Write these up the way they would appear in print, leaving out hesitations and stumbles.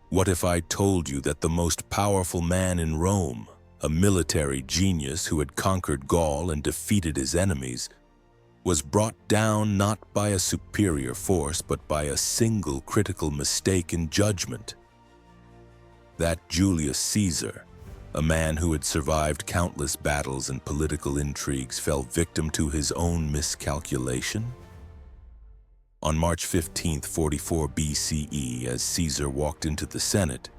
What if I told you that the most powerful man in Rome, a military genius who had conquered Gaul and defeated his enemies, was brought down not by a superior force but by a single critical mistake in judgment? That Julius Caesar, a man who had survived countless battles and political intrigues, fell victim to his own miscalculation? On March 15, 44 BCE, as Caesar walked into the Senate,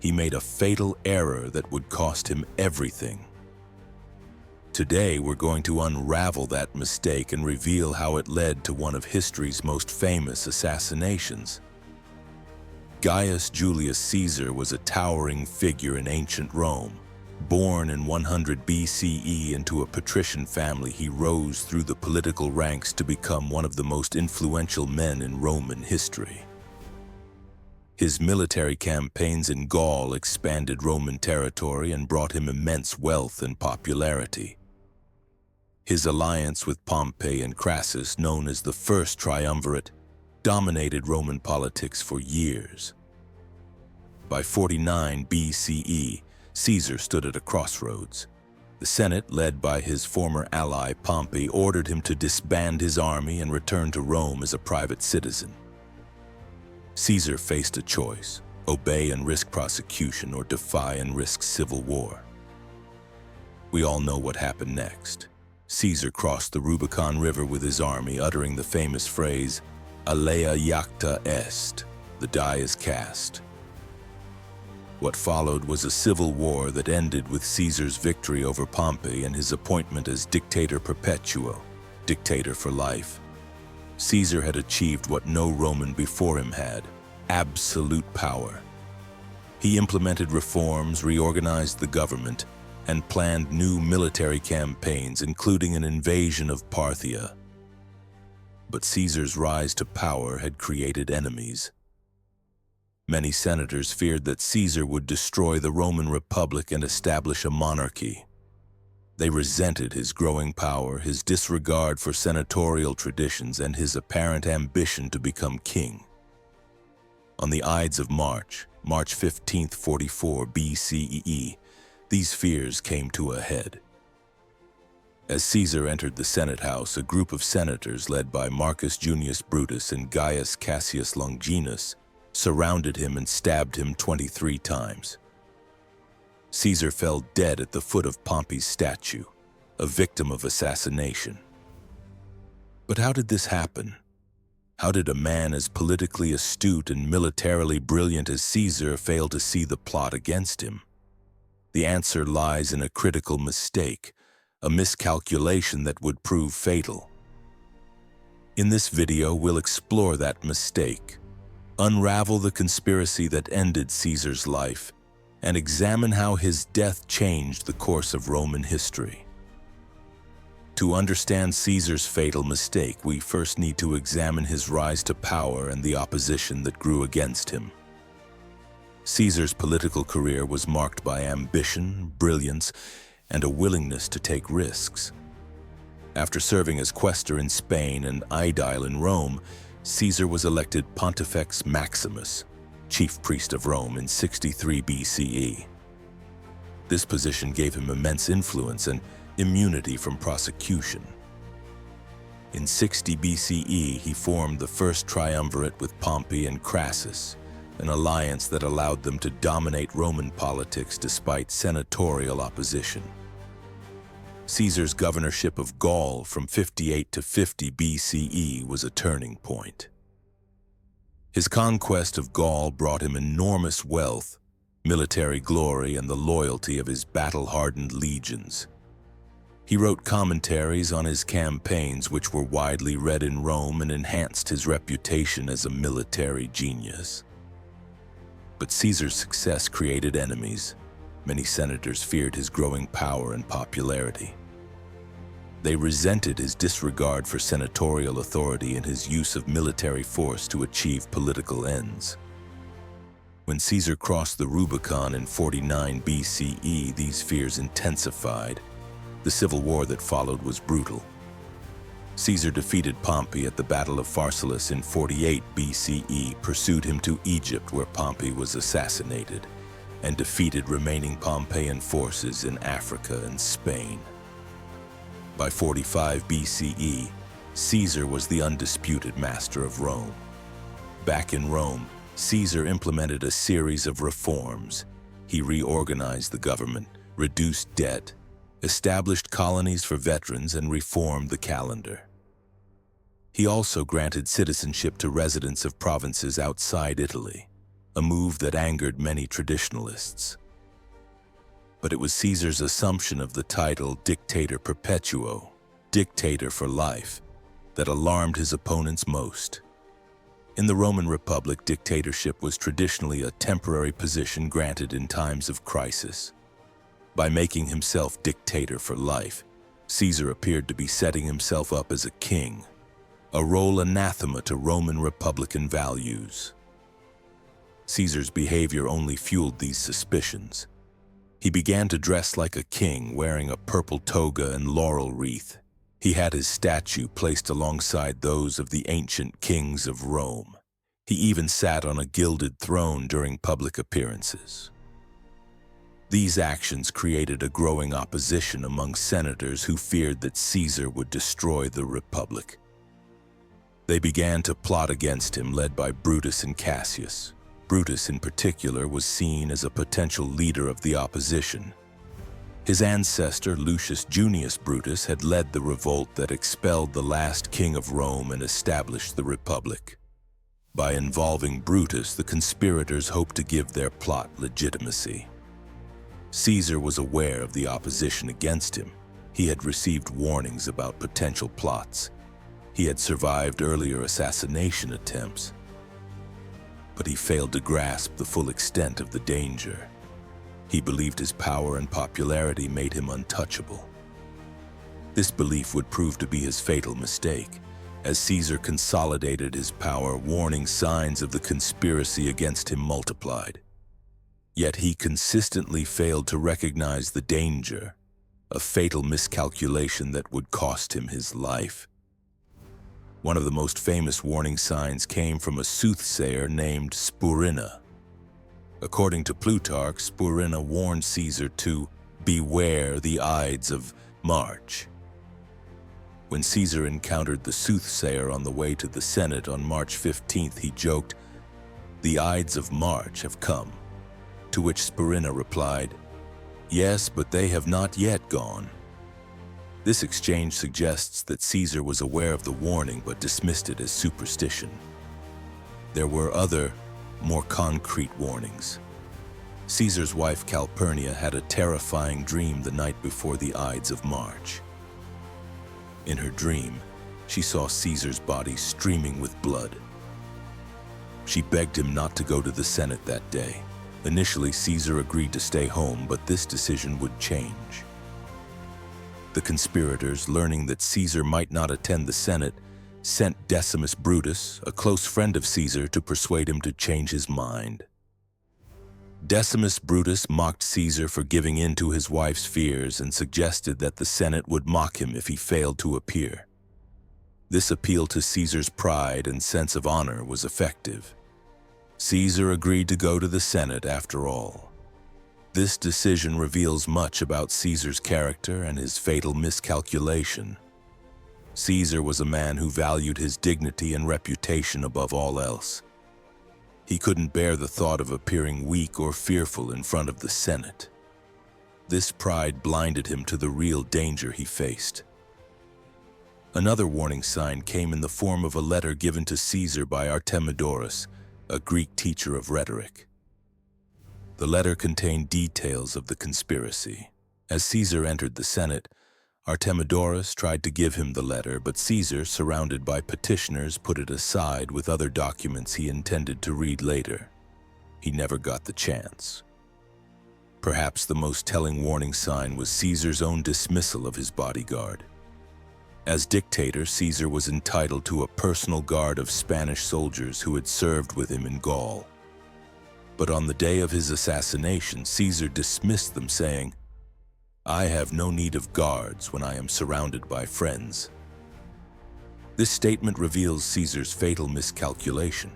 he made a fatal error that would cost him everything. Today, we're going to unravel that mistake and reveal how it led to one of history's most famous assassinations. Gaius Julius Caesar was a towering figure in ancient Rome. Born in 100 BCE into a patrician family, he rose through the political ranks to become one of the most influential men in Roman history. His military campaigns in Gaul expanded Roman territory and brought him immense wealth and popularity. His alliance with Pompey and Crassus, known as the First Triumvirate, dominated Roman politics for years. By 49 BCE, Caesar stood at a crossroads. The Senate, led by his former ally Pompey, ordered him to disband his army and return to Rome as a private citizen. Caesar faced a choice: obey and risk prosecution, or defy and risk civil war. We all know what happened next. Caesar crossed the Rubicon River with his army, uttering the famous phrase, "Alea iacta est," the die is cast. What followed was a civil war that ended with Caesar's victory over Pompey and his appointment as dictator perpetuo, dictator for life. Caesar had achieved what no Roman before him had: absolute power. He implemented reforms, reorganized the government, and planned new military campaigns, including an invasion of Parthia. But Caesar's rise to power had created enemies. Many senators feared that Caesar would destroy the Roman Republic and establish a monarchy. They resented his growing power, his disregard for senatorial traditions, and his apparent ambition to become king. On the Ides of March, March 15, 44 BCE, these fears came to a head. As Caesar entered the Senate House, a group of senators led by Marcus Junius Brutus and Gaius Cassius Longinus surrounded him and stabbed him 23 times. Caesar fell dead at the foot of Pompey's statue, a victim of assassination. But how did this happen? How did a man as politically astute and militarily brilliant as Caesar fail to see the plot against him? The answer lies in a critical mistake, a miscalculation that would prove fatal. In this video, we'll explore that mistake, unravel the conspiracy that ended Caesar's life, and examine how his death changed the course of Roman history. To understand Caesar's fatal mistake, we first need to examine his rise to power and the opposition that grew against him. Caesar's political career was marked by ambition, brilliance, and a willingness to take risks. After serving as quaestor in Spain and aedile in Rome, Caesar was elected Pontifex Maximus, chief priest of Rome, in 63 BCE. This position gave him immense influence and immunity from prosecution. In 60 BCE, he formed the First Triumvirate with Pompey and Crassus, an alliance that allowed them to dominate Roman politics despite senatorial opposition. Caesar's governorship of Gaul from 58 to 50 BCE was a turning point. His conquest of Gaul brought him enormous wealth, military glory, and the loyalty of his battle-hardened legions. He wrote commentaries on his campaigns which were widely read in Rome and enhanced his reputation as a military genius. But Caesar's success created enemies. Many senators feared his growing power and popularity. They resented his disregard for senatorial authority and his use of military force to achieve political ends. When Caesar crossed the Rubicon in 49 BCE, these fears intensified. The civil war that followed was brutal. Caesar defeated Pompey at the Battle of Pharsalus in 48 BCE, pursued him to Egypt where Pompey was assassinated, and defeated remaining Pompeian forces in Africa and Spain. By 45 BCE, Caesar was the undisputed master of Rome. Back in Rome, Caesar implemented a series of reforms. He reorganized the government, reduced debt, established colonies for veterans, and reformed the calendar. He also granted citizenship to residents of provinces outside Italy, a move that angered many traditionalists. But it was Caesar's assumption of the title Dictator Perpetuo, dictator for life, that alarmed his opponents most. In the Roman Republic, dictatorship was traditionally a temporary position granted in times of crisis. By making himself dictator for life, Caesar appeared to be setting himself up as a king, a role anathema to Roman Republican values. Caesar's behavior only fueled these suspicions. He began to dress like a king, wearing a purple toga and laurel wreath. He had his statue placed alongside those of the ancient kings of Rome. He even sat on a gilded throne during public appearances. These actions created a growing opposition among senators who feared that Caesar would destroy the Republic. They began to plot against him, led by Brutus and Cassius. Brutus, in particular, was seen as a potential leader of the opposition. His ancestor, Lucius Junius Brutus, had led the revolt that expelled the last king of Rome and established the Republic. By involving Brutus, the conspirators hoped to give their plot legitimacy. Caesar was aware of the opposition against him. He had received warnings about potential plots. He had survived earlier assassination attempts, but he failed to grasp the full extent of the danger. He believed his power and popularity made him untouchable. This belief would prove to be his fatal mistake. As Caesar consolidated his power, warning signs of the conspiracy against him multiplied. Yet he consistently failed to recognize the danger, a fatal miscalculation that would cost him his life. One of the most famous warning signs came from a soothsayer named Spurina. According to Plutarch, Spurina warned Caesar to beware the Ides of March. When Caesar encountered the soothsayer on the way to the Senate on March 15th, he joked, "The Ides of March have come." To which Spurina replied, "Yes, but they have not yet gone." This exchange suggests that Caesar was aware of the warning but dismissed it as superstition. There were other, more concrete warnings. Caesar's wife Calpurnia had a terrifying dream the night before the Ides of March. In her dream, she saw Caesar's body streaming with blood. She begged him not to go to the Senate that day. Initially, Caesar agreed to stay home, but this decision would change. The conspirators, learning that Caesar might not attend the Senate, sent Decimus Brutus, a close friend of Caesar, to persuade him to change his mind. Decimus Brutus mocked Caesar for giving in to his wife's fears and suggested that the Senate would mock him if he failed to appear. This appeal to Caesar's pride and sense of honor was effective. Caesar agreed to go to the Senate after all. This decision reveals much about Caesar's character and his fatal miscalculation. Caesar was a man who valued his dignity and reputation above all else. He couldn't bear the thought of appearing weak or fearful in front of the Senate. This pride blinded him to the real danger he faced. Another warning sign came in the form of a letter given to Caesar by Artemidorus, a Greek teacher of rhetoric. The letter contained details of the conspiracy. As Caesar entered the Senate, Artemidorus tried to give him the letter, but Caesar, surrounded by petitioners, put it aside with other documents he intended to read later. He never got the chance. Perhaps the most telling warning sign was Caesar's own dismissal of his bodyguard. As dictator, Caesar was entitled to a personal guard of Spanish soldiers who had served with him in Gaul. But on the day of his assassination, Caesar dismissed them, saying, "I have no need of guards when I am surrounded by friends." This statement reveals Caesar's fatal miscalculation.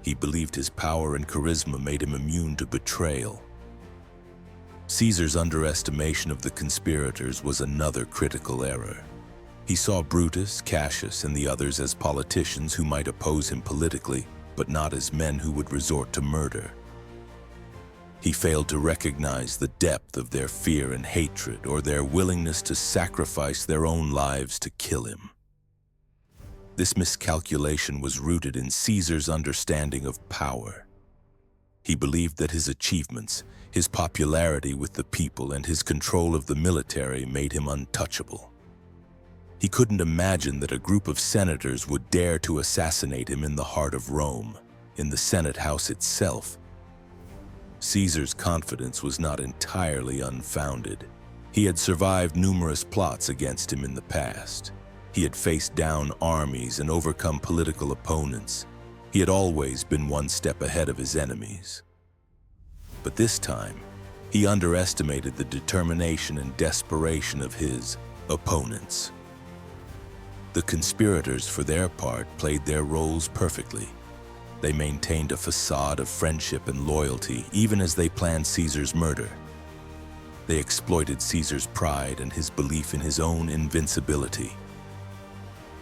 He believed his power and charisma made him immune to betrayal. Caesar's underestimation of the conspirators was another critical error. He saw Brutus, Cassius, and the others as politicians who might oppose him politically, but not as men who would resort to murder. He failed to recognize the depth of their fear and hatred, or their willingness to sacrifice their own lives to kill him. This miscalculation was rooted in Caesar's understanding of power. He believed that his achievements, his popularity with the people, and his control of the military made him untouchable. He couldn't imagine that a group of senators would dare to assassinate him in the heart of Rome, in the Senate house itself. Caesar's confidence was not entirely unfounded. He had survived numerous plots against him in the past. He had faced down armies and overcome political opponents. He had always been one step ahead of his enemies. But this time, he underestimated the determination and desperation of his opponents. The conspirators, for their part, played their roles perfectly. They maintained a facade of friendship and loyalty, even as they planned Caesar's murder. They exploited Caesar's pride and his belief in his own invincibility.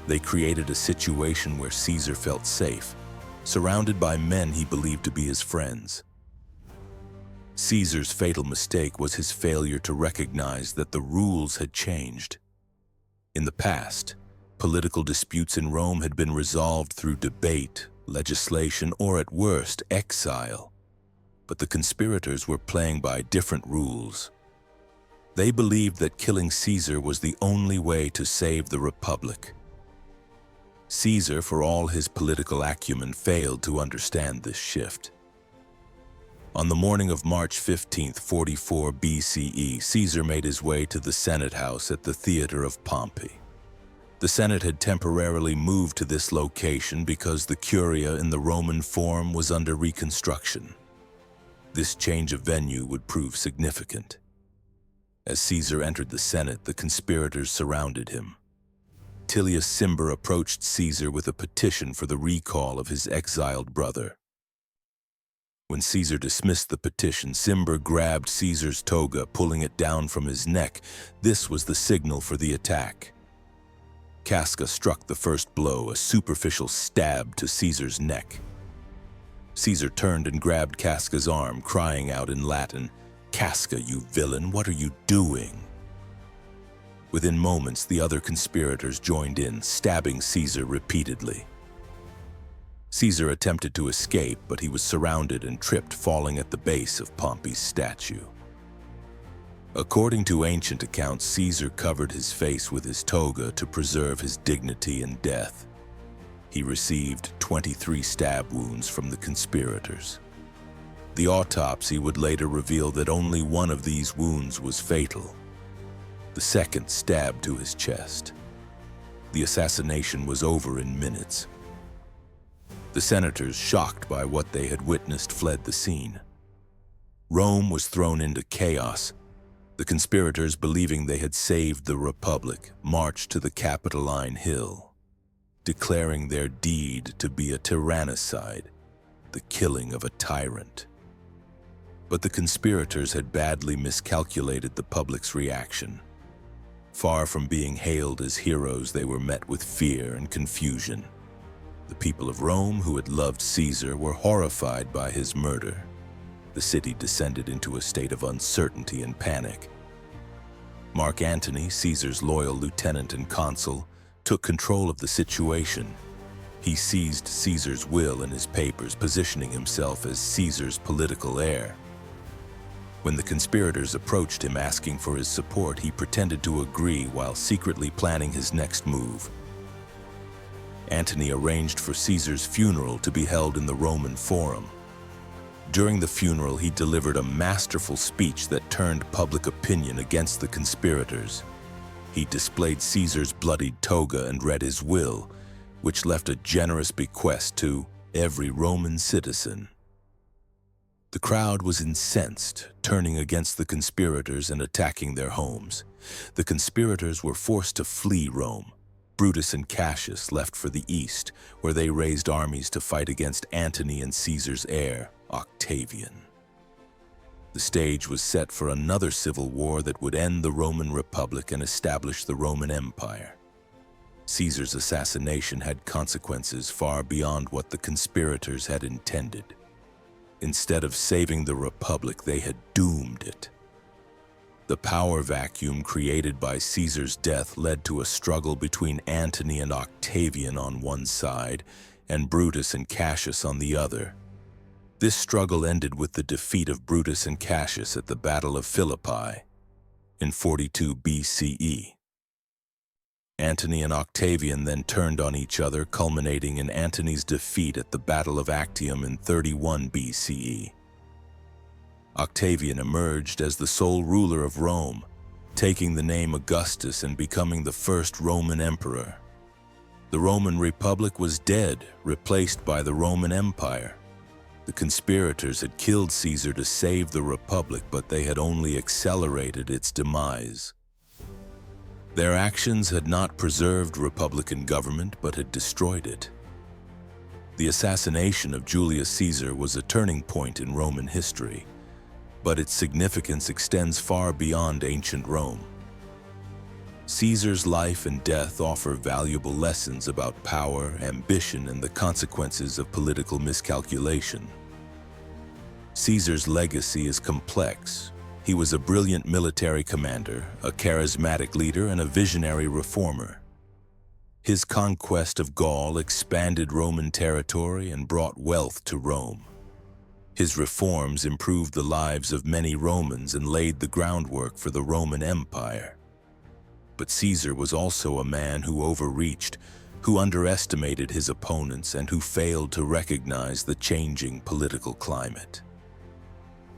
They created a situation where Caesar felt safe, surrounded by men he believed to be his friends. Caesar's fatal mistake was his failure to recognize that the rules had changed. In the past, political disputes in Rome had been resolved through debate, legislation, or at worst, exile. But the conspirators were playing by different rules. They believed that killing Caesar was the only way to save the Republic. Caesar, for all his political acumen, failed to understand this shift. On the morning of March 15, 44 BCE, Caesar made his way to the Senate house at the Theater of Pompey. The Senate had temporarily moved to this location because the Curia in the Roman Forum was under reconstruction. This change of venue would prove significant. As Caesar entered the Senate, the conspirators surrounded him. Tullius Cimber approached Caesar with a petition for the recall of his exiled brother. When Caesar dismissed the petition, Cimber grabbed Caesar's toga, pulling it down from his neck. This was the signal for the attack. Casca struck the first blow, a superficial stab to Caesar's neck. Caesar turned and grabbed Casca's arm, crying out in Latin, "Casca, you villain, what are you doing?" Within moments, the other conspirators joined in, stabbing Caesar repeatedly. Caesar attempted to escape, but he was surrounded and tripped, falling at the base of Pompey's statue. According to ancient accounts, Caesar covered his face with his toga to preserve his dignity in death. He received 23 stab wounds from the conspirators. The autopsy would later reveal that only one of these wounds was fatal. The second stabbed to his chest. The assassination was over in minutes. The senators, shocked by what they had witnessed, fled the scene. Rome was thrown into chaos. The conspirators, believing they had saved the Republic, marched to the Capitoline Hill, declaring their deed to be a tyrannicide, the killing of a tyrant. But the conspirators had badly miscalculated the public's reaction. Far from being hailed as heroes, they were met with fear and confusion. The people of Rome, who had loved Caesar, were horrified by his murder. The city descended into a state of uncertainty and panic. Mark Antony, Caesar's loyal lieutenant and consul, took control of the situation. He seized Caesar's will and his papers, positioning himself as Caesar's political heir. When the conspirators approached him asking for his support, he pretended to agree while secretly planning his next move. Antony arranged for Caesar's funeral to be held in the Roman Forum. During the funeral, he delivered a masterful speech that turned public opinion against the conspirators. He displayed Caesar's bloodied toga and read his will, which left a generous bequest to every Roman citizen. The crowd was incensed, turning against the conspirators and attacking their homes. The conspirators were forced to flee Rome, Brutus and Cassius left for the east, where they raised armies to fight against Antony and Caesar's heir, Octavian. The stage was set for another civil war that would end the Roman Republic and establish the Roman Empire. Caesar's assassination had consequences far beyond what the conspirators had intended. Instead of saving the Republic, they had doomed it. The power vacuum created by Caesar's death led to a struggle between Antony and Octavian on one side and Brutus and Cassius on the other. This struggle ended with the defeat of Brutus and Cassius at the Battle of Philippi in 42 BCE. Antony and Octavian then turned on each other, culminating in Antony's defeat at the Battle of Actium in 31 BCE. Octavian emerged as the sole ruler of Rome, taking the name Augustus and becoming the first Roman emperor. The Roman Republic was dead, replaced by the Roman Empire. The conspirators had killed Caesar to save the Republic, but they had only accelerated its demise. Their actions had not preserved republican government, but had destroyed it. The assassination of Julius Caesar was a turning point in Roman history, but its significance extends far beyond ancient Rome. Caesar's life and death offer valuable lessons about power, ambition, and the consequences of political miscalculation. Caesar's legacy is complex. He was a brilliant military commander, a charismatic leader, and a visionary reformer. His conquest of Gaul expanded Roman territory and brought wealth to Rome. His reforms improved the lives of many Romans and laid the groundwork for the Roman Empire. But Caesar was also a man who overreached, who underestimated his opponents, and who failed to recognize the changing political climate.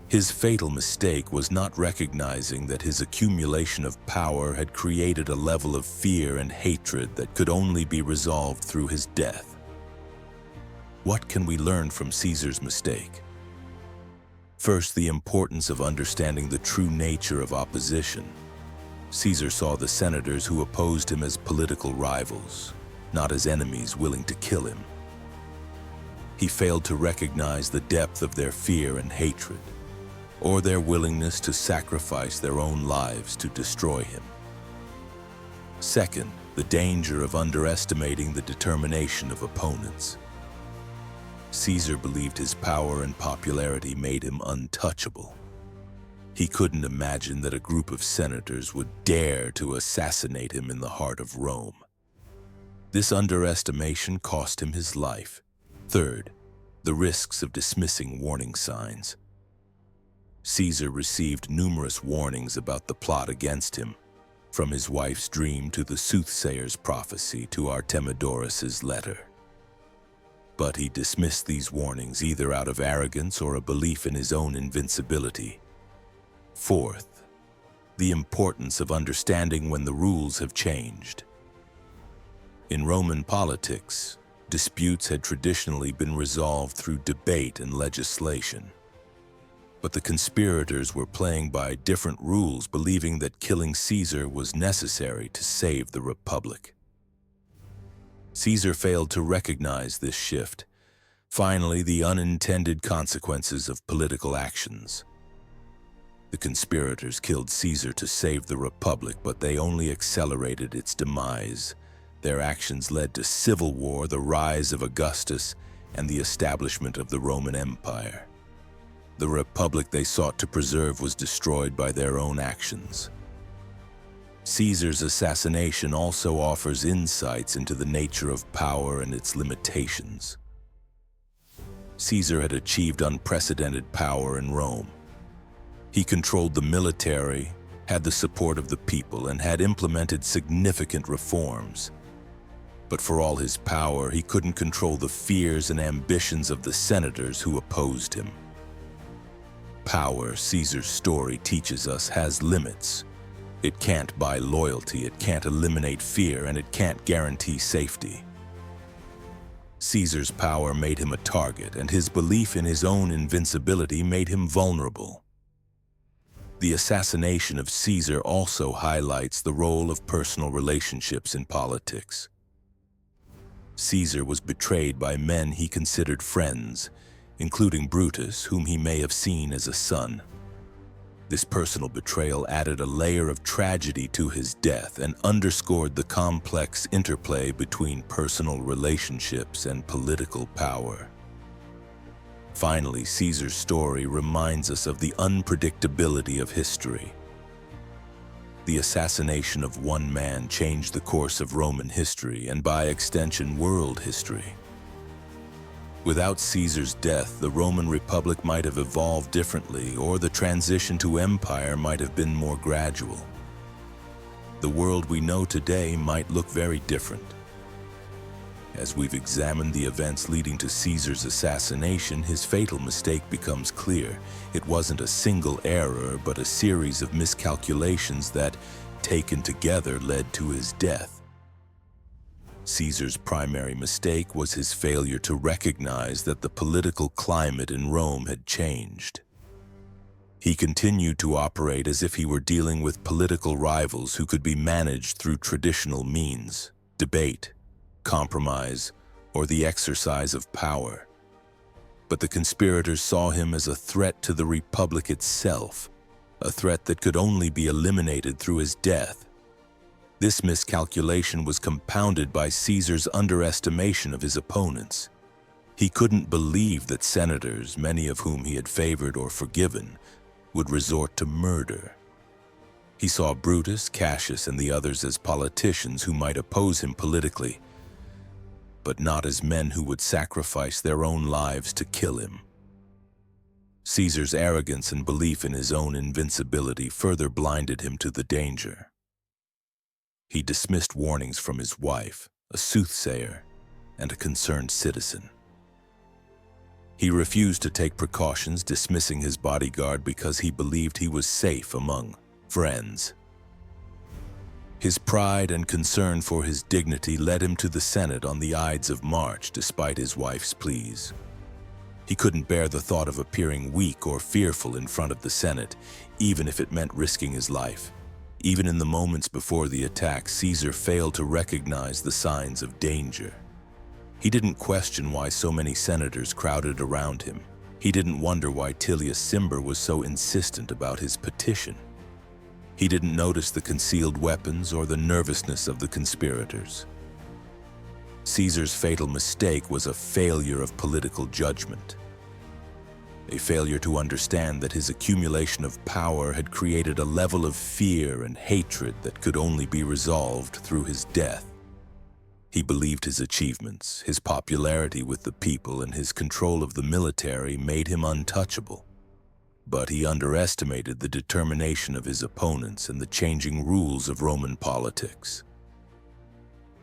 His fatal mistake was not recognizing that his accumulation of power had created a level of fear and hatred that could only be resolved through his death. What can we learn from Caesar's mistake? First, the importance of understanding the true nature of opposition. Caesar saw the senators who opposed him as political rivals, not as enemies willing to kill him. He failed to recognize the depth of their fear and hatred, or their willingness to sacrifice their own lives to destroy him. Second, the danger of underestimating the determination of opponents. Caesar believed his power and popularity made him untouchable. He couldn't imagine that a group of senators would dare to assassinate him in the heart of Rome. This underestimation cost him his life. Third, the risks of dismissing warning signs. Caesar received numerous warnings about the plot against him, from his wife's dream to the soothsayer's prophecy to Artemidorus's letter. But he dismissed these warnings either out of arrogance or a belief in his own invincibility. Fourth, the importance of understanding when the rules have changed. In Roman politics, disputes had traditionally been resolved through debate and legislation. But the conspirators were playing by different rules, believing that killing Caesar was necessary to save the Republic. Caesar failed to recognize this shift. Finally, the unintended consequences of political actions. The conspirators killed Caesar to save the Republic, but they only accelerated its demise. Their actions led to civil war, the rise of Augustus, and the establishment of the Roman Empire. The Republic they sought to preserve was destroyed by their own actions. Caesar's assassination also offers insights into the nature of power and its limitations. Caesar had achieved unprecedented power in Rome. He controlled the military, had the support of the people, and had implemented significant reforms. But for all his power, he couldn't control the fears and ambitions of the senators who opposed him. Power, Caesar's story teaches us, has limits. It can't buy loyalty, it can't eliminate fear, and it can't guarantee safety. Caesar's power made him a target, and his belief in his own invincibility made him vulnerable. The assassination of Caesar also highlights the role of personal relationships in politics. Caesar was betrayed by men he considered friends, including Brutus, whom he may have seen as a son. This personal betrayal added a layer of tragedy to his death and underscored the complex interplay between personal relationships and political power. Finally, Caesar's story reminds us of the unpredictability of history. The assassination of one man changed the course of Roman history and, by extension, world history. Without Caesar's death, the Roman Republic might have evolved differently, or the transition to empire might have been more gradual. The world we know today might look very different. As we've examined the events leading to Caesar's assassination, his fatal mistake becomes clear. It wasn't a single error, but a series of miscalculations that, taken together, led to his death. Caesar's primary mistake was his failure to recognize that the political climate in Rome had changed. He continued to operate as if he were dealing with political rivals who could be managed through traditional means: debate, compromise, or the exercise of power. But the conspirators saw him as a threat to the Republic itself, a threat that could only be eliminated through his death. This miscalculation was compounded by Caesar's underestimation of his opponents. He couldn't believe that senators, many of whom he had favored or forgiven, would resort to murder. He saw Brutus, Cassius, and the others as politicians who might oppose him politically, but not as men who would sacrifice their own lives to kill him. Caesar's arrogance and belief in his own invincibility further blinded him to the danger. He dismissed warnings from his wife, a soothsayer, and a concerned citizen. He refused to take precautions, dismissing his bodyguard because he believed he was safe among friends. His pride and concern for his dignity led him to the Senate on the Ides of March despite his wife's pleas. He couldn't bear the thought of appearing weak or fearful in front of the Senate, even if it meant risking his life. Even in the moments before the attack, Caesar failed to recognize the signs of danger. He didn't question why so many senators crowded around him. He didn't wonder why Julius Caesar was so insistent about his petition. He didn't notice the concealed weapons or the nervousness of the conspirators. Caesar's fatal mistake was a failure of political judgment. A failure to understand that his accumulation of power had created a level of fear and hatred that could only be resolved through his death. He believed his achievements, his popularity with the people, and his control of the military made him untouchable. But he underestimated the determination of his opponents and the changing rules of Roman politics.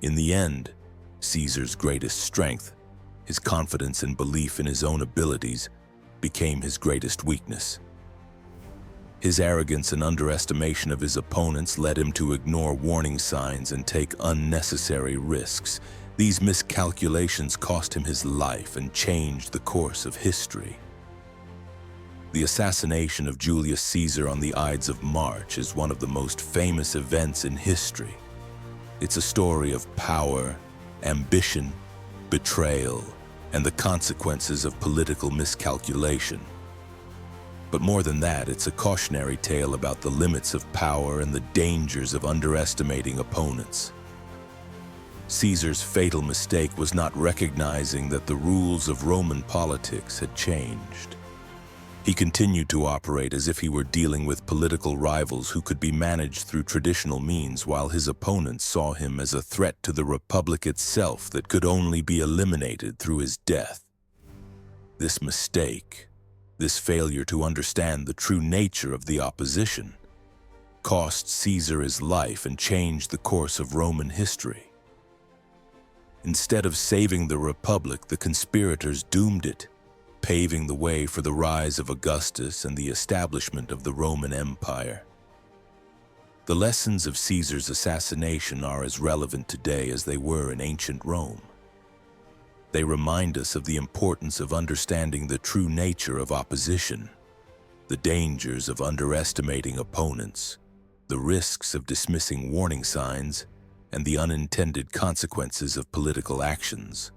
In the end, Caesar's greatest strength, his confidence and belief in his own abilities, became his greatest weakness. His arrogance and underestimation of his opponents led him to ignore warning signs and take unnecessary risks. These miscalculations cost him his life and changed the course of history. The assassination of Julius Caesar on the Ides of March is one of the most famous events in history. It's a story of power, ambition, betrayal, and the consequences of political miscalculation. But more than that, it's a cautionary tale about the limits of power and the dangers of underestimating opponents. Caesar's fatal mistake was not recognizing that the rules of Roman politics had changed. He continued to operate as if he were dealing with political rivals who could be managed through traditional means, while his opponents saw him as a threat to the Republic itself that could only be eliminated through his death. This mistake, this failure to understand the true nature of the opposition, cost Caesar his life and changed the course of Roman history. Instead of saving the Republic, the conspirators doomed it, paving the way for the rise of Augustus and the establishment of the Roman Empire. The lessons of Caesar's assassination are as relevant today as they were in ancient Rome. They remind us of the importance of understanding the true nature of opposition, the dangers of underestimating opponents, the risks of dismissing warning signs, and the unintended consequences of political actions.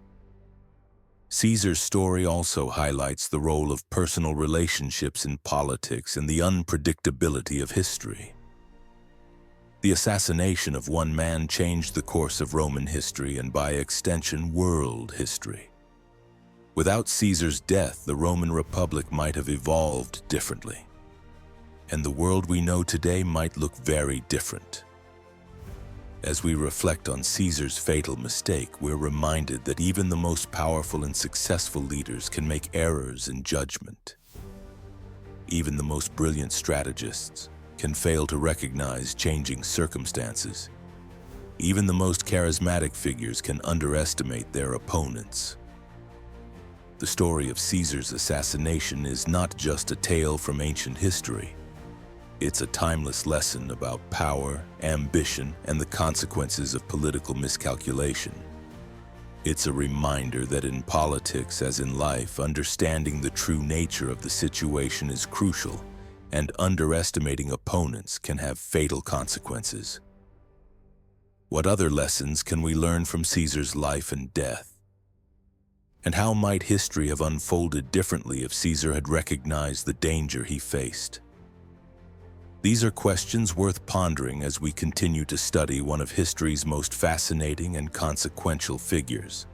Caesar's story also highlights the role of personal relationships in politics and the unpredictability of history. The assassination of one man changed the course of Roman history and, by extension, world history. Without Caesar's death, the Roman Republic might have evolved differently, and the world we know today might look very different. As we reflect on Caesar's fatal mistake, we're reminded that even the most powerful and successful leaders can make errors in judgment. Even the most brilliant strategists can fail to recognize changing circumstances. Even the most charismatic figures can underestimate their opponents. The story of Caesar's assassination is not just a tale from ancient history. It's a timeless lesson about power, ambition, and the consequences of political miscalculation. It's a reminder that in politics, as in life, understanding the true nature of the situation is crucial, and underestimating opponents can have fatal consequences. What other lessons can we learn from Caesar's life and death? And how might history have unfolded differently if Caesar had recognized the danger he faced? These are questions worth pondering as we continue to study one of history's most fascinating and consequential figures.